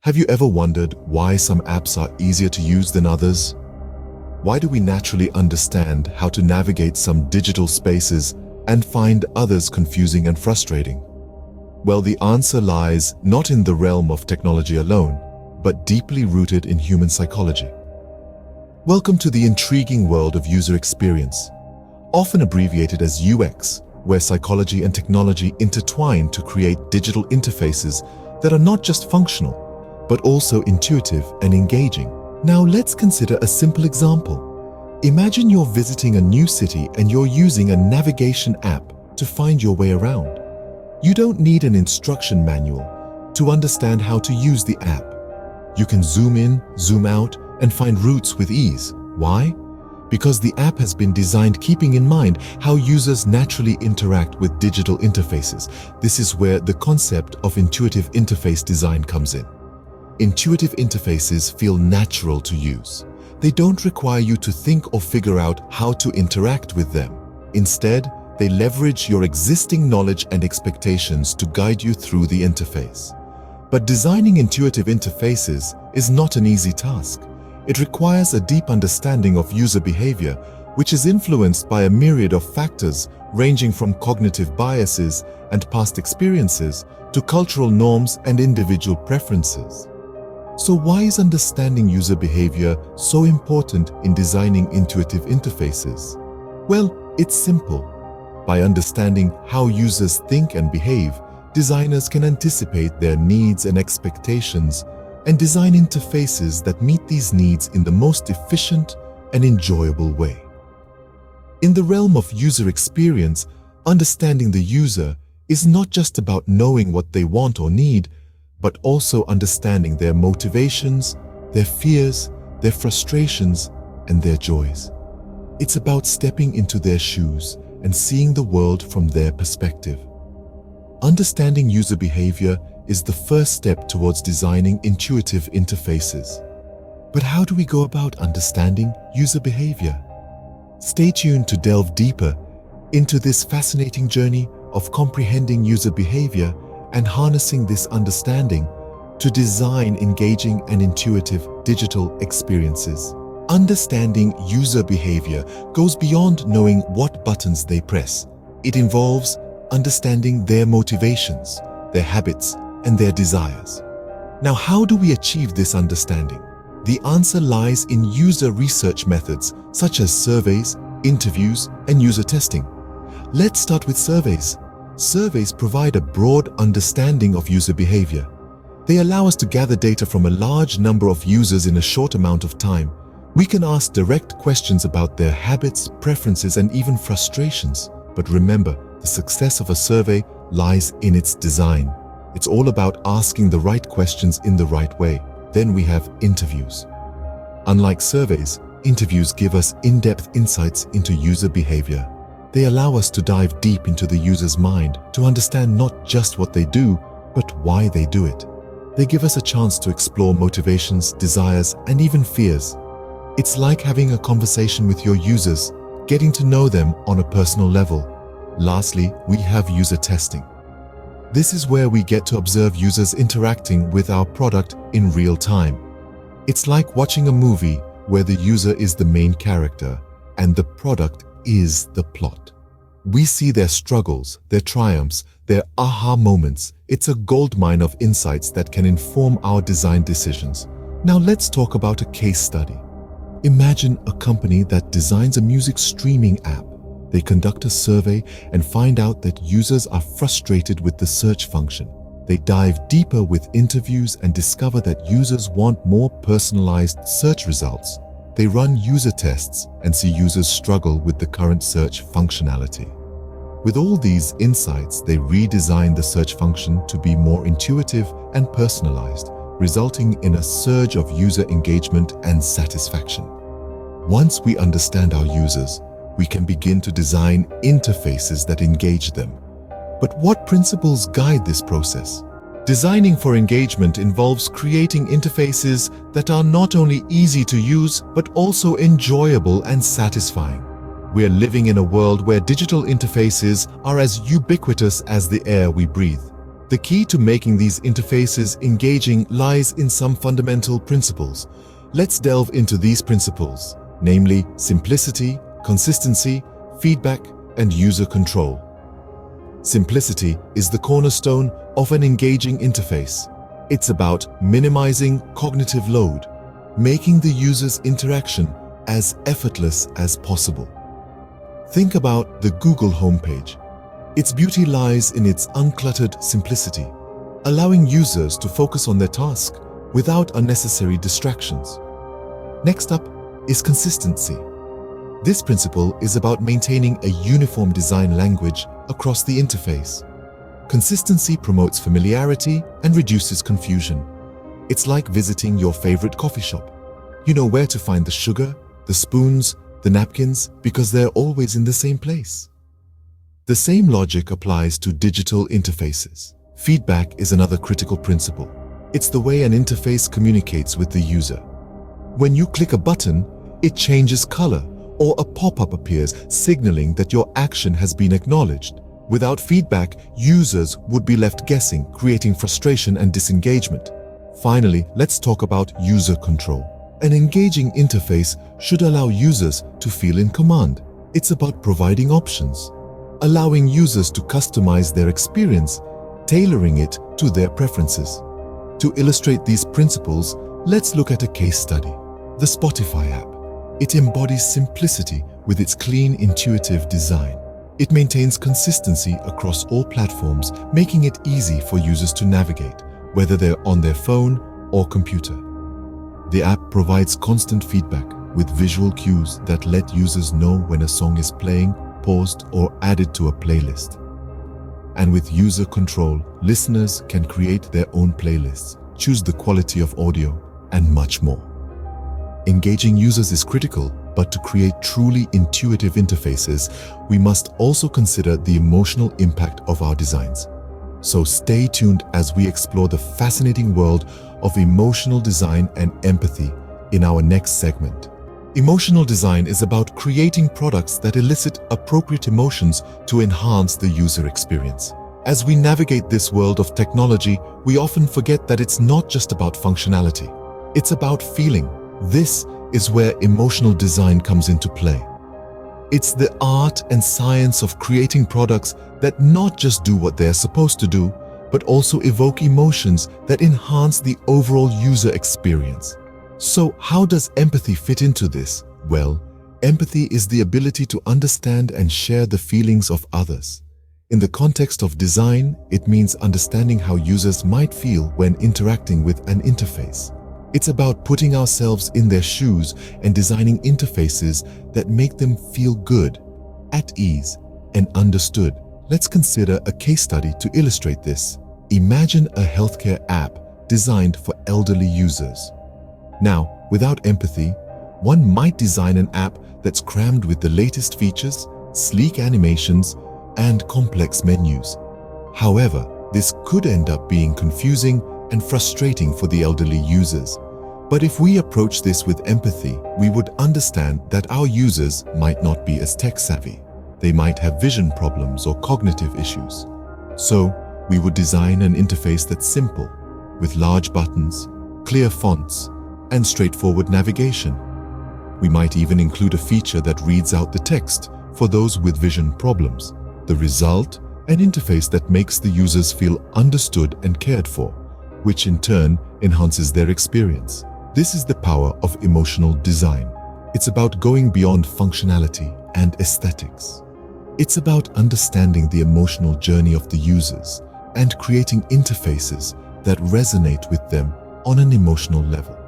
Have you ever wondered why some apps are easier to use than others? Why do we naturally understand how to navigate some digital spaces and find others confusing and frustrating? Well, the answer lies not in the realm of technology alone, but deeply rooted in human psychology. Welcome to the intriguing world of user experience, often abbreviated as UX, where psychology and technology intertwine to create digital interfaces that are not just functional, but also intuitive and engaging. Now let's consider a simple example. Imagine you're visiting a new city and you're using a navigation app to find your way around. You don't need an instruction manual to understand how to use the app. You can zoom in, zoom out, and find routes with ease. Why? Because the app has been designed keeping in mind how users naturally interact with digital interfaces. This is where the concept of intuitive interface design comes in. Intuitive interfaces feel natural to use. They don't require you to think or figure out how to interact with them. Instead, they leverage your existing knowledge and expectations to guide you through the interface. But designing intuitive interfaces is not an easy task. It requires a deep understanding of user behavior, which is influenced by a myriad of factors ranging from cognitive biases and past experiences to cultural norms and individual preferences. So why is understanding user behavior so important in designing intuitive interfaces? Well, it's simple. By understanding how users think and behave, designers can anticipate their needs and expectations and design interfaces that meet these needs in the most efficient and enjoyable way. In the realm of user experience, understanding the user is not just about knowing what they want or need, but also understanding their motivations, their fears, their frustrations, and their joys. It's about stepping into their shoes and seeing the world from their perspective. Understanding user behavior is the first step towards designing intuitive interfaces. But how do we go about understanding user behavior? Stay tuned to delve deeper into this fascinating journey of comprehending user behavior and harnessing this understanding to design engaging and intuitive digital experiences. Understanding user behavior goes beyond knowing what buttons they press. It involves understanding their motivations, their habits, and their desires. Now, how do we achieve this understanding? The answer lies in user research methods such as surveys, interviews, and user testing. Let's start with surveys. Surveys provide a broad understanding of user behavior. They allow us to gather data from a large number of users in a short amount of time. We can ask direct questions about their habits, preferences, and even frustrations. But remember, the success of a survey lies in its design. It's all about asking the right questions in the right way. Then we have interviews. Unlike surveys, interviews give us in-depth insights into user behavior. They allow us to dive deep into the user's mind to understand not just what they do, but why they do it. They give us a chance to explore motivations, desires, and even fears. It's like having a conversation with your users, getting to know them on a personal level. Lastly, we have user testing. This is where we get to observe users interacting with our product in real time. It's like watching a movie where the user is the main character and the product is the plot. We see their struggles, their triumphs, their aha moments. It's a goldmine of insights that can inform our design decisions. Now let's talk about a case study. Imagine a company that designs a music streaming app. They conduct a survey and find out that users are frustrated with the search function. They dive deeper with interviews and discover that users want more personalized search results. They run user tests and see users struggle with the current search functionality. With all these insights, they redesign the search function to be more intuitive and personalized, resulting in a surge of user engagement and satisfaction. Once we understand our users, we can begin to design interfaces that engage them. But what principles guide this process? Designing for engagement involves creating interfaces that are not only easy to use, but also enjoyable and satisfying. We're living in a world where digital interfaces are as ubiquitous as the air we breathe. The key to making these interfaces engaging lies in some fundamental principles. Let's delve into these principles, namely simplicity, consistency, feedback, and user control. Simplicity is the cornerstone of an engaging interface. It's about minimizing cognitive load, making the user's interaction as effortless as possible. Think about the Google homepage. Its beauty lies in its uncluttered simplicity, allowing users to focus on their task without unnecessary distractions. Next up is consistency. This principle is about maintaining a uniform design language across the interface. Consistency promotes familiarity and reduces confusion. It's like visiting your favorite coffee shop. You know where to find the sugar, the spoons, the napkins, because they're always in the same place. The same logic applies to digital interfaces. Feedback is another critical principle. It's the way an interface communicates with the user. When you click a button, it changes color, or a pop-up appears signaling that your action has been acknowledged. Without feedback, users would be left guessing, creating frustration and disengagement. Finally, let's talk about user control. An engaging interface should allow users to feel in command. It's about providing options, allowing users to customize their experience, tailoring it to their preferences. To illustrate these principles, let's look at a case study. The Spotify app. It embodies simplicity with its clean, intuitive design. It maintains consistency across all platforms, making it easy for users to navigate, whether they're on their phone or computer. The app provides constant feedback with visual cues that let users know when a song is playing, paused, or added to a playlist. And with user control, listeners can create their own playlists, choose the quality of audio, and much more. Engaging users is critical, but to create truly intuitive interfaces, we must also consider the emotional impact of our designs. So stay tuned as we explore the fascinating world of emotional design and empathy in our next segment. Emotional design is about creating products that elicit appropriate emotions to enhance the user experience. As we navigate this world of technology, we often forget that it's not just about functionality. It's about feeling. This is where emotional design comes into play. It's the art and science of creating products that not just do what they're supposed to do, but also evoke emotions that enhance the overall user experience. So, how does empathy fit into this? Well, empathy is the ability to understand and share the feelings of others. In the context of design, it means understanding how users might feel when interacting with an interface. It's about putting ourselves in their shoes and designing interfaces that make them feel good, at ease, and understood. Let's consider a case study to illustrate this. Imagine a healthcare app designed for elderly users. Now, without empathy, one might design an app that's crammed with the latest features, sleek animations, and complex menus. However, this could end up being confusing and frustrating for the elderly users. But if we approach this with empathy, we would understand that our users might not be as tech-savvy. They might have vision problems or cognitive issues. So, we would design an interface that's simple, with large buttons, clear fonts, and straightforward navigation. We might even include a feature that reads out the text for those with vision problems. The result, an interface that makes the users feel understood and cared for, which in turn enhances their experience. This is the power of emotional design. It's about going beyond functionality and aesthetics. It's about understanding the emotional journey of the users and creating interfaces that resonate with them on an emotional level.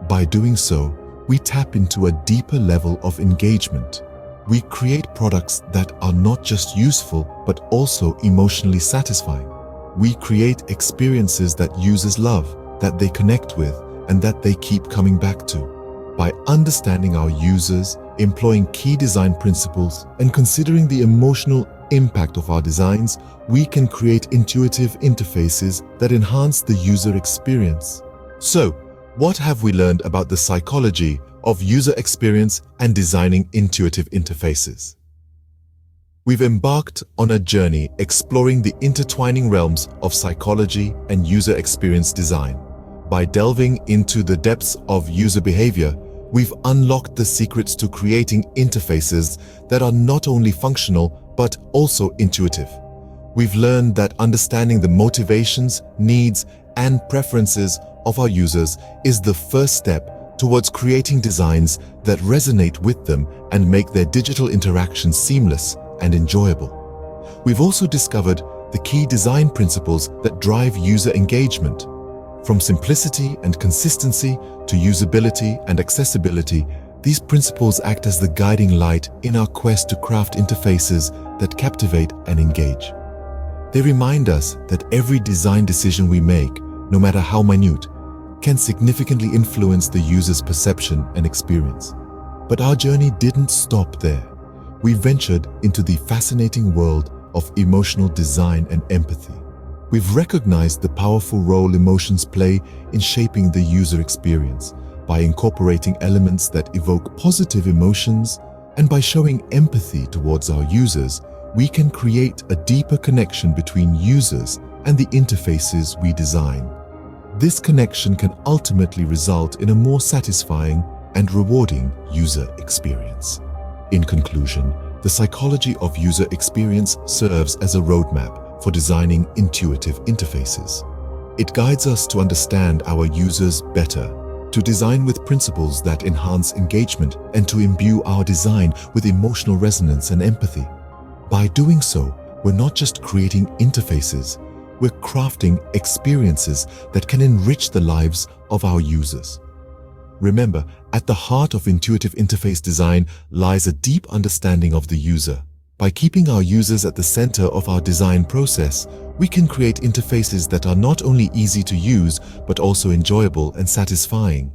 By doing so, we tap into a deeper level of engagement. We create products that are not just useful, but also emotionally satisfying. We create experiences that users love, that they connect with, and that they keep coming back to. By understanding our users, employing key design principles, and considering the emotional impact of our designs, we can create intuitive interfaces that enhance the user experience. So, what have we learned about the psychology of user experience and designing intuitive interfaces? We've embarked on a journey exploring the intertwining realms of psychology and user experience design. By delving into the depths of user behavior, we've unlocked the secrets to creating interfaces that are not only functional but also intuitive. We've learned that understanding the motivations, needs, and preferences of our users is the first step towards creating designs that resonate with them and make their digital interactions seamless and enjoyable. We've also discovered the key design principles that drive user engagement. From simplicity and consistency to usability and accessibility, these principles act as the guiding light in our quest to craft interfaces that captivate and engage. They remind us that every design decision we make, no matter how minute, can significantly influence the user's perception and experience. But our journey didn't stop there. We ventured into the fascinating world of emotional design and empathy. We've recognized the powerful role emotions play in shaping the user experience by incorporating elements that evoke positive emotions, and by showing empathy towards our users, we can create a deeper connection between users and the interfaces we design. This connection can ultimately result in a more satisfying and rewarding user experience. In conclusion, the psychology of user experience serves as a roadmap for designing intuitive interfaces. It guides us to understand our users better, to design with principles that enhance engagement, and to imbue our design with emotional resonance and empathy. By doing so, we're not just creating interfaces, we're crafting experiences that can enrich the lives of our users. Remember, at the heart of intuitive interface design lies a deep understanding of the user. By keeping our users at the center of our design process, we can create interfaces that are not only easy to use, but also enjoyable and satisfying.